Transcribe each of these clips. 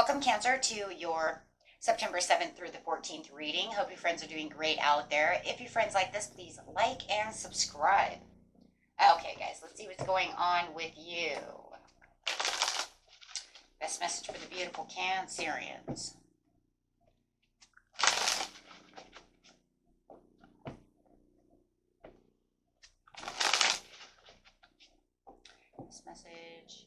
Welcome, Cancer, to your September 7th through the 14th reading. Hope your friends are doing great out there. If your friends like this, please like and subscribe. Okay, guys, let's see what's going on with you. Best message for the beautiful Cancerians. This message.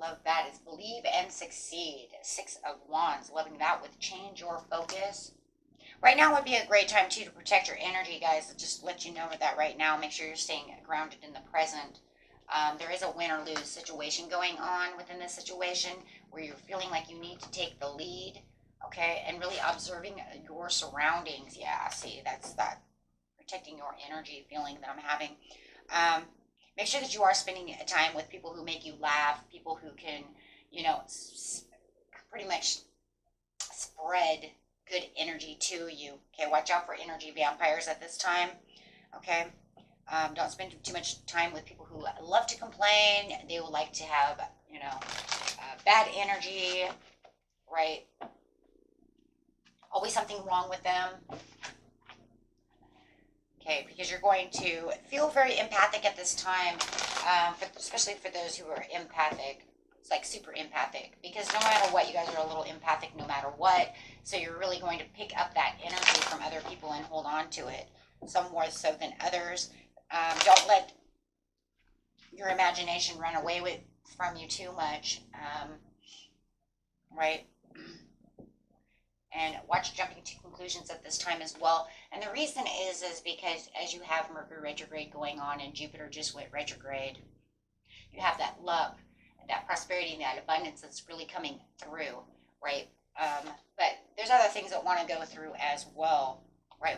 Love that is believe and succeed. 6 of Wands. Loving that with change your focus. Right now would be a great time too to protect your energy, guys. Just let you know that right now. Make sure you're staying grounded in the present. There is a win or lose situation going on within this situation where you're feeling like you need to take the lead, okay, and really observing your surroundings. Yeah, see, that's that protecting your energy feeling that I'm having. Make sure that you are spending time with people who make you laugh, people who can, you know, pretty much spread good energy to you. Okay, watch out for energy vampires at this time. Okay, don't spend too much time with people who love to complain. They will like to have, you know, bad energy, right? Always something wrong with them. Okay, because you're going to feel very empathic at this time, especially for those who are empathic. It's like super empathic, because no matter what, you guys are a little empathic no matter what. So you're really going to pick up that energy from other people and hold on to it, some more so than others. Don't let your imagination run away from you too much, right? And watch jumping to conclusions at this time as well. And the reason is because as you have Mercury retrograde going on and Jupiter just went retrograde, you have that luck, that prosperity, and that abundance that's really coming through, right? But there's other things that want to go through as well, right?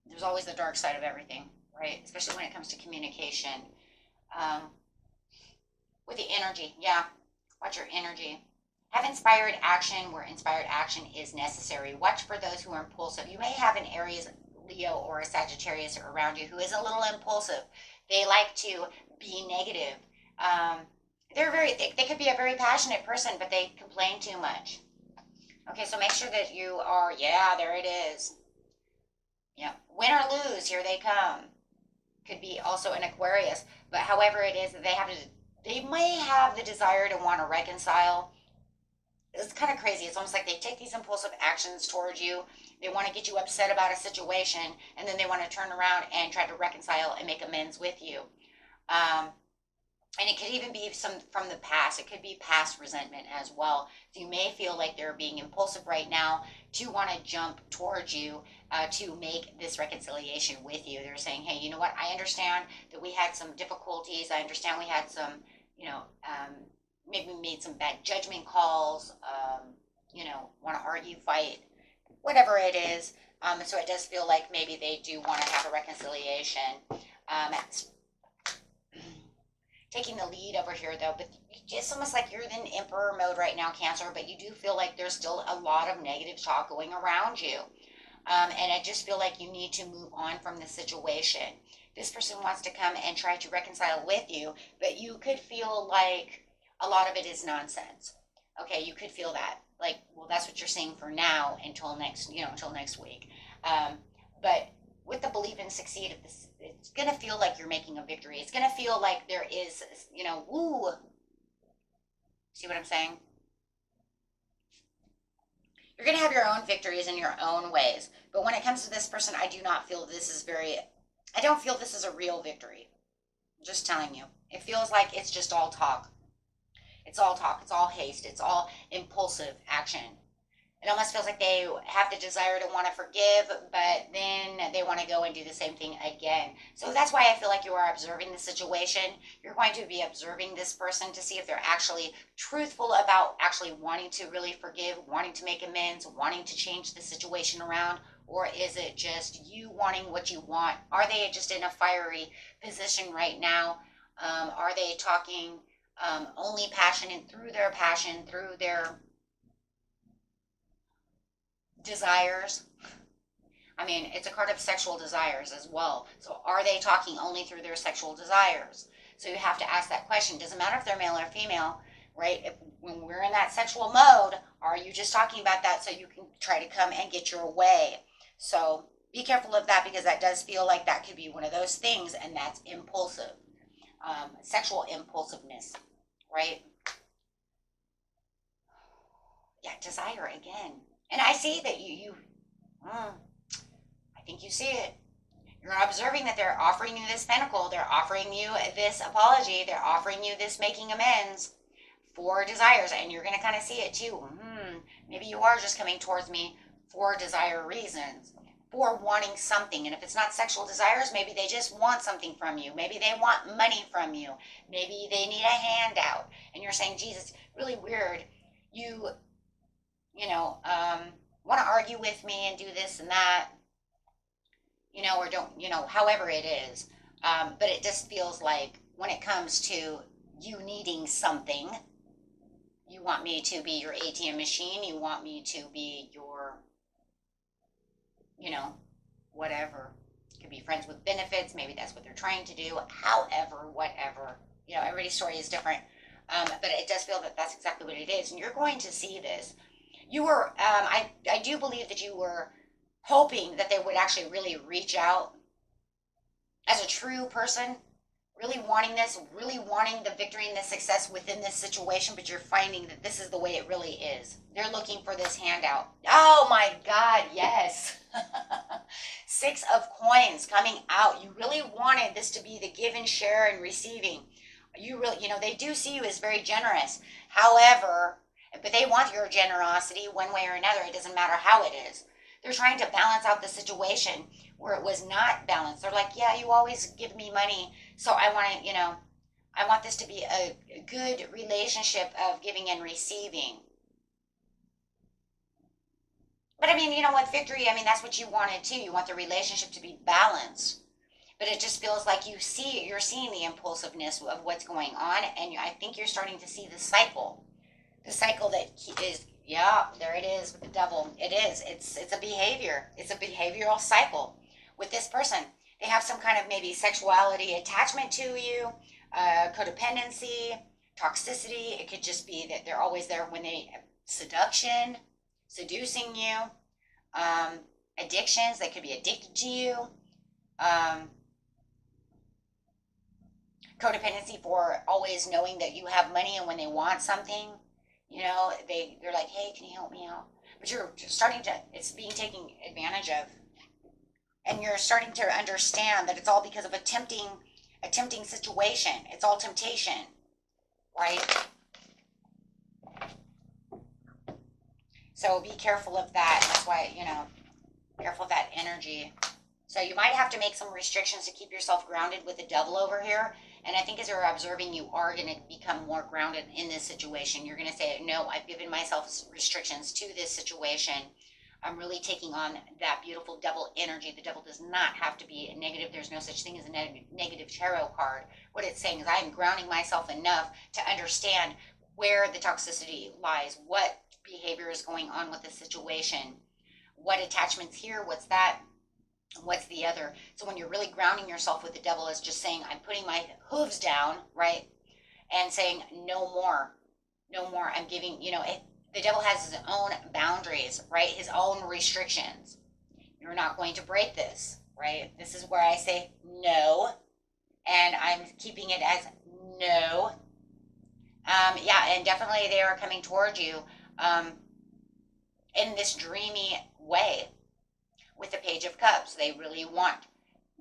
There's always the dark side of everything, right? Especially when it comes to communication. With the energy, yeah, watch your energy. Have inspired action where inspired action is necessary. Watch for those who are impulsive. You may have an Aries, Leo, or a Sagittarius around you who is a little impulsive. They like to be negative. They could be a very passionate person, but they complain too much. Okay, so make sure that you are, yeah, there it is. Yeah, win or lose, here they come. Could be also an Aquarius, but however it is that they may have the desire to want to reconcile. It's kind of crazy. It's almost like they take these impulsive actions towards you. They want to get you upset about a situation, and then they want to turn around and try to reconcile and make amends with you. And it could even be some from the past. It could be past resentment as well. So you may feel like they're being impulsive right now to want to jump towards you to make this reconciliation with you. They're saying, hey, you know what? I understand that we had some difficulties. I understand we had some, you know, maybe made some bad judgment calls, you know, want to argue, fight, whatever it is. So it does feel like maybe they do want to have a reconciliation. Taking the lead over here, though, but it's almost like you're in emperor mode right now, Cancer, but you do feel like there's still a lot of negative talk going around you. And I just feel like you need to move on from the situation. This person wants to come and try to reconcile with you, but you could feel like a lot of it is nonsense. Okay, you could feel that. Like, well, that's what you're saying for now until next week. But with the believe and succeed of this, it's going to feel like you're making a victory. It's going to feel like there is, you know, woo. See what I'm saying? You're going to have your own victories in your own ways. But when it comes to this person, I do not feel I don't feel this is a real victory. I'm just telling you. It feels like it's just all talk. It's all talk. It's all haste. It's all impulsive action. It almost feels like they have the desire to want to forgive, but then they want to go and do the same thing again. So that's why I feel like you are observing the situation. You're going to be observing this person to see if they're actually truthful about actually wanting to really forgive, wanting to make amends, wanting to change the situation around, or is it just you wanting what you want? Are they just in a fiery position right now? Are they talking only passionate through their passion, through their desires? I mean, it's a card of sexual desires as well. So are they talking only through their sexual desires? So you have to ask that question. Doesn't matter if they're male or female, right? When we're in that sexual mode, are you just talking about that so you can try to come and get your way? So be careful of that, because that does feel like that could be one of those things, and that's impulsive. Sexual impulsiveness, right? Yeah, desire again. And I see that I think you see it. You're observing that they're offering you this pentacle, they're offering you this apology, they're offering you this making amends for desires, and you're going to kind of see it too. Maybe you are just coming towards me for desire reasons, for wanting something. And if it's not sexual desires, maybe they just want something from you. Maybe they want money from you. Maybe they need a handout. And you're saying, Jesus, really weird. Want to argue with me and do this and that, or don't, however it is. But it just feels like when it comes to you needing something, you want me to be your ATM machine. You want me to be your, whatever. It could be friends with benefits. Maybe that's what they're trying to do. However, whatever. Everybody's story is different. But it does feel that that's exactly what it is. And you're going to see this. You were, I do believe that you were hoping that they would actually really reach out as a true person, really wanting this, really wanting the victory and the success within this situation, but you're finding that this is the way it really is. They're looking for this handout. Oh my God, yes. 6 of coins coming out. You really wanted this to be the give and share and receiving. You really, they do see you as very generous. However, but they want your generosity one way or another. It doesn't matter how it is. They're trying to balance out the situation where it was not balanced. They're like, yeah, you always give me money, so I want to, I want this to be a good relationship of giving and receiving. But I mean, with victory, that's what you wanted too. You want the relationship to be balanced. But it just feels like you're seeing the impulsiveness of what's going on, and I think you're starting to see the cycle. The cycle that is, yeah, there it is with the devil. It is. It's a behavior. It's a behavioral cycle with this person. They have some kind of maybe sexuality attachment to you, codependency, toxicity. It could just be that they're always there when seducing you, addictions. They could be addicted to you. Codependency for always knowing that you have money, and when they want something, they're like, hey, can you help me out? But you're starting to, it's being taken advantage of. And you're starting to understand that it's all because of a tempting situation. It's all temptation, right? So be careful of that. That's why, careful of that energy. So you might have to make some restrictions to keep yourself grounded with the devil over here. And I think as you're observing, you are going to become more grounded in this situation. You're going to say, no, I've given myself restrictions to this situation. I'm really taking on that beautiful devil energy. The devil does not have to be negative. There's no such thing as a negative tarot card. What it's saying is I'm grounding myself enough to understand where the toxicity lies, what behavior is going on with the situation, what attachments here, what's that, what's the other. So when you're really grounding yourself with the devil, is just saying, I'm putting my hooves down, right? And saying, no more. I'm giving, the devil has his own boundaries, right? His own restrictions. You're not going to break this, right? This is where I say no. And I'm keeping it as no. And definitely they are coming towards you in this dreamy way. With the Page of Cups, they really want,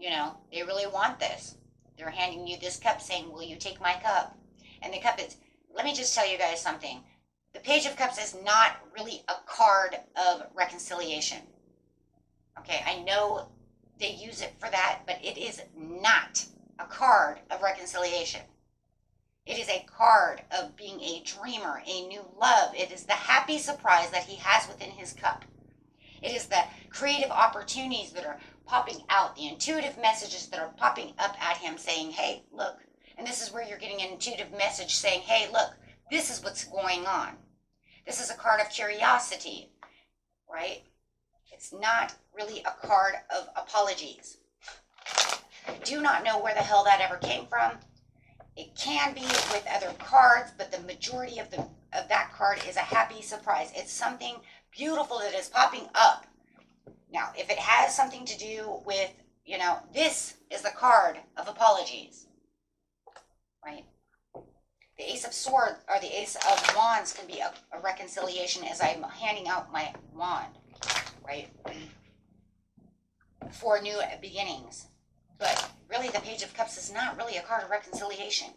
they really want this. They're handing you this cup saying, will you take my cup? And the cup is, let me just tell you guys something. The Page of Cups is not really a card of reconciliation. Okay, I know they use it for that, but it is not a card of reconciliation. It is a card of being a dreamer, a new love. It is the happy surprise that he has within his cup. It is the creative opportunities that are popping out, the intuitive messages that are popping up at him saying, hey, look. And this is where you're getting an intuitive message saying, hey, look, this is what's going on. This is a card of curiosity, right? It's not really a card of apologies. Do not know where the hell that ever came from. It can be with other cards, but the majority of that card is a happy surprise. It's something beautiful that is popping up. Now, if it has something to do with, this is the card of apologies, right? The Ace of Swords or the Ace of Wands can be a reconciliation as I'm handing out my wand, right? For new beginnings. But really, the Page of Cups is not really a card of reconciliation.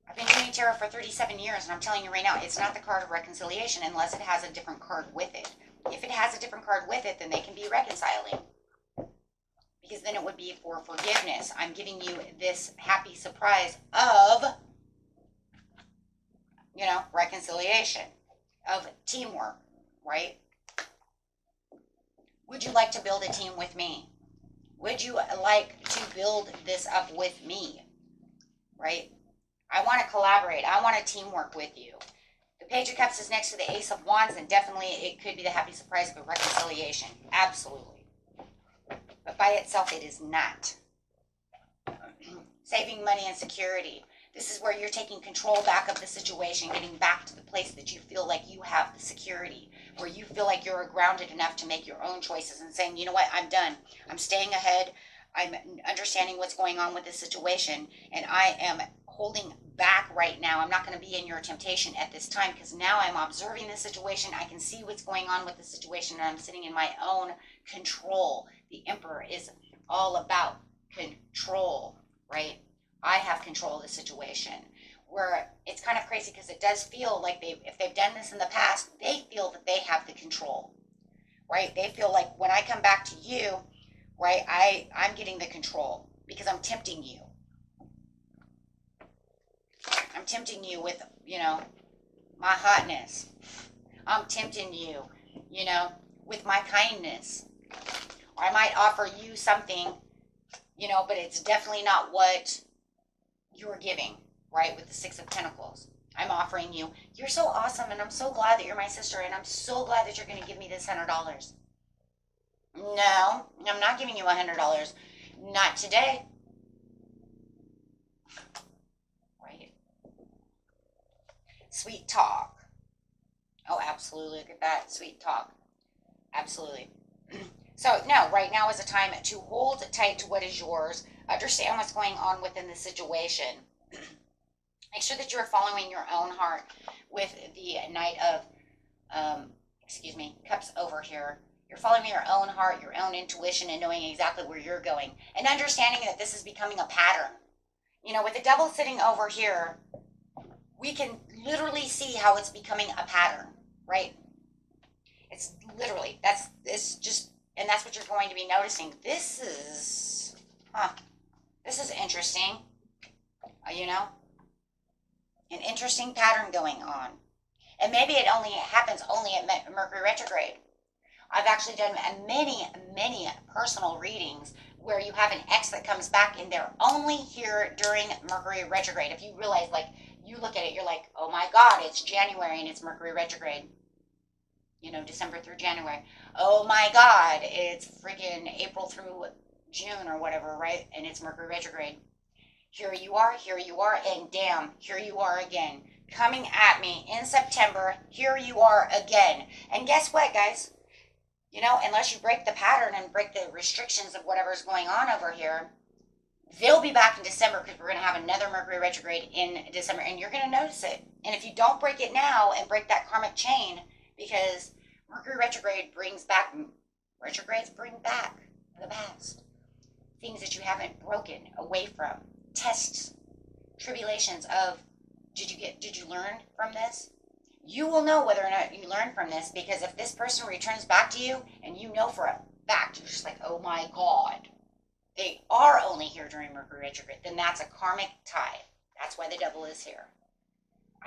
I've been doing tarot for 37 years, and I'm telling you right now, it's not the card of reconciliation unless it has a different card with it. If it has a different card with it, then they can be reconciling. Because then it would be for forgiveness. I'm giving you this happy surprise of, reconciliation, of teamwork, right? Would you like to build a team with me? Would you like to build this up with me, right? I want to collaborate. I want to teamwork with you. The Page of Cups is next to the Ace of Wands, and definitely it could be the happy surprise of a reconciliation. Absolutely. But by itself, it is not. Saving money and security. This is where you're taking control back of the situation, getting back to the place that you feel like you have the security, where you feel like you're grounded enough to make your own choices and saying, you know what, I'm done. I'm staying ahead. I'm understanding what's going on with this situation, and I am holding back right now. I'm not going to be in your temptation at this time because now I'm observing the situation. I can see what's going on with the situation, and I'm sitting in my own control. The Emperor is all about control, right? I have control of the situation, where it's kind of crazy because it does feel like if they've done this in the past, they feel that they have the control, right? They feel like when I come back to you, right, I'm getting the control because I'm tempting you. I'm tempting you with, my hotness. I'm tempting you, with my kindness. Or I might offer you something, but it's definitely not what you're giving, right, with the Six of Pentacles. I'm offering you, you're so awesome, and I'm so glad that you're my sister, and I'm so glad that you're going to give me this $100. No, I'm not giving you $100. Not today. Right? Sweet talk. Oh, absolutely. Look at that. Sweet talk. Absolutely. So, no, right now is a time to hold tight to what is yours. Understand what's going on within the situation. Make sure that you're following your own heart with the Knight of, Cups over here. You're following your own heart, your own intuition, and knowing exactly where you're going. And understanding that this is becoming a pattern. With the Devil sitting over here, we can literally see how it's becoming a pattern, right? It's literally, and that's what you're going to be noticing. This is interesting, an interesting pattern going on. And maybe it happens only at Mercury retrograde. I've actually done many, many personal readings where you have an ex that comes back and they're only here during Mercury retrograde. If you realize, you look at it, you're like, oh my God, it's January and it's Mercury retrograde. December through January. Oh my God, it's friggin' April through June or whatever, right? And it's Mercury retrograde. Here you are, and damn, here you are again. Coming at me in September, here you are again. And guess what, guys? Unless you break the pattern and break the restrictions of whatever's going on over here, they'll be back in December because we're going to have another Mercury retrograde in December, and you're going to notice it. And if you don't break it now and break that karmic chain, because Mercury retrogrades bring back the past. Things that you haven't broken away from. Tests, tribulations of, did you learn from this? You will know whether or not you learn from this, because if this person returns back to you and you know for a fact, you're just like, oh my God, they are only here during Mercury retrograde, then that's a karmic tie. That's why the Devil is here.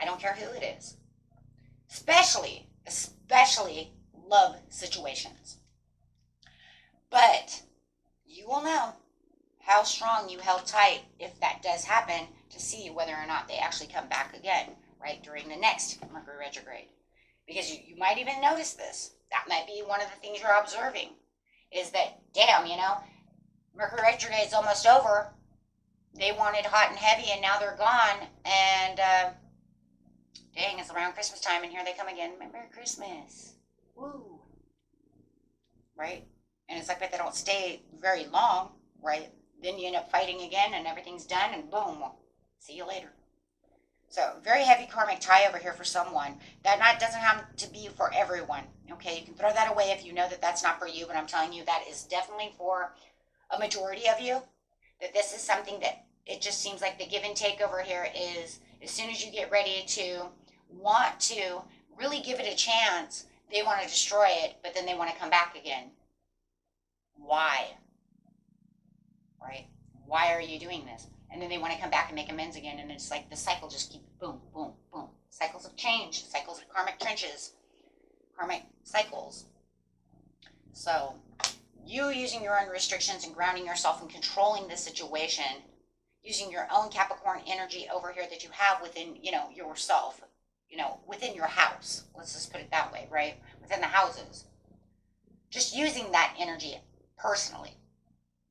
I don't care who it is. Especially love situations. But you will know how strong you held tight if that does happen to see whether or not they actually come back again, right, during the next Mercury retrograde. Because you might even notice this. That might be one of the things you're observing. is that, damn, you know, Mercury retrograde is almost over. They wanted hot and heavy, and now they're gone. And dang, it's around Christmas time, and here they come again. Merry Christmas. Woo. Right? And it's like, but they don't stay very long, right? Then you end up fighting again, and everything's done, and boom, see you later. So, very heavy karmic tie over here for someone. That not doesn't have to be for everyone. Okay, you can throw that away if you know that that's not for you, but I'm telling you that is definitely for a majority of you. That this is something that it just seems like the give and take over here is, as soon as you get ready to want to really give it a chance, they want to destroy it, but then they want to come back again. Why? Right? Why are you doing this? And then they want to come back and make amends again, and it's like the cycle just keeps boom, boom, boom. Cycles of change, cycles of karmic trenches, karmic cycles. So, you using your own restrictions and grounding yourself and controlling the situation, using your own Capricorn energy over here that you have within, you know, yourself, you know, within your house. Let's just put it that way, right? Within the houses. Just using that energy personally.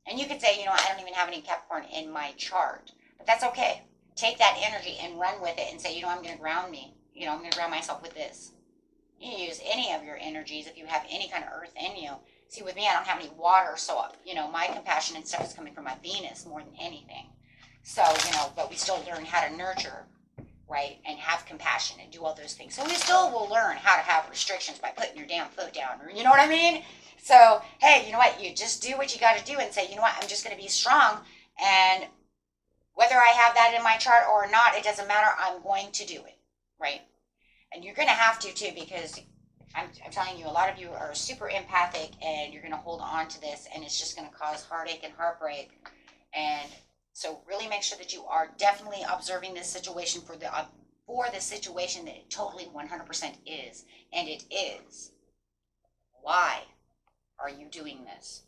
And you could say, you know, I don't even have any Capricorn in my chart. But that's okay. Take that energy and run with it and say, you know, I'm going to ground me. You know, I'm going to ground myself with this. You can use any of your energies if you have any kind of earth in you. See, with me, I don't have any water, so, you know, my compassion and stuff is coming from my Venus more than anything. So, you know, but we still learn how to nurture, right, and have compassion and do all those things. So we still will learn how to have restrictions by putting your damn foot down, or you know what I mean? So, hey, you know what? You just do what you got to do and say, you know what? I'm just going to be strong. And whether I have that in my chart or not, it doesn't matter. I'm going to do it, right? And you're going to have to, too, because I'm telling you, a lot of you are super empathic, and you're going to hold on to this, and it's just going to cause heartache and heartbreak. And so really make sure that you are definitely observing this situation for the situation that it totally 100% is. And it is. Why are you doing this?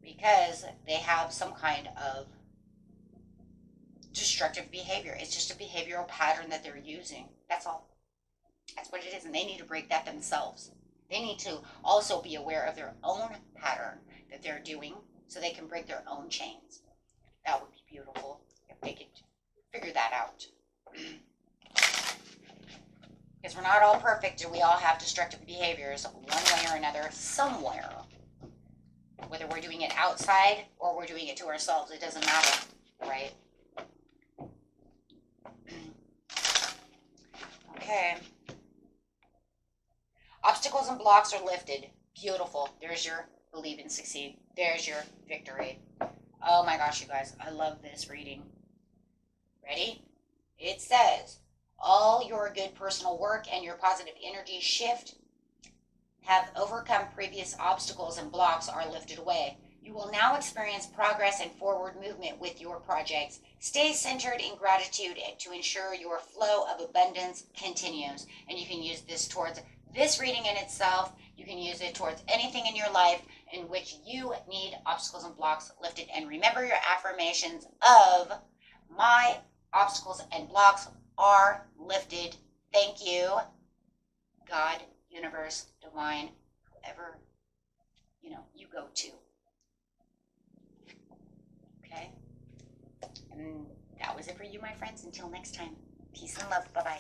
Because they have some kind of destructive behavior. It's just a behavioral pattern that they're using. That's all. That's what it is. And they need to break that themselves. They need to also be aware of their own pattern that they're doing so they can break their own chains. That would be beautiful if they could figure that out. Because we're not all perfect, and we all have destructive behaviors one way or another somewhere. Whether we're doing it outside or we're doing it to ourselves, it doesn't matter, right? Okay. Obstacles and blocks are lifted. Beautiful. There's your believe and succeed. There's your victory. Oh my gosh, you guys. I love this reading. Ready? It says, all your good personal work and your positive energy shift have overcome previous obstacles and blocks are lifted away. You will now experience progress and forward movement with your projects. Stay centered in gratitude to ensure your flow of abundance continues. And you can use this towards this reading in itself. You can use it towards anything in your life in which you need obstacles and blocks lifted. And remember your affirmations of my obstacles and blocks are lifted. Thank you, God, universe, divine, whoever, you know, you go to. Okay? And that was it for you, my friends. Until next time, peace and love. Bye-bye.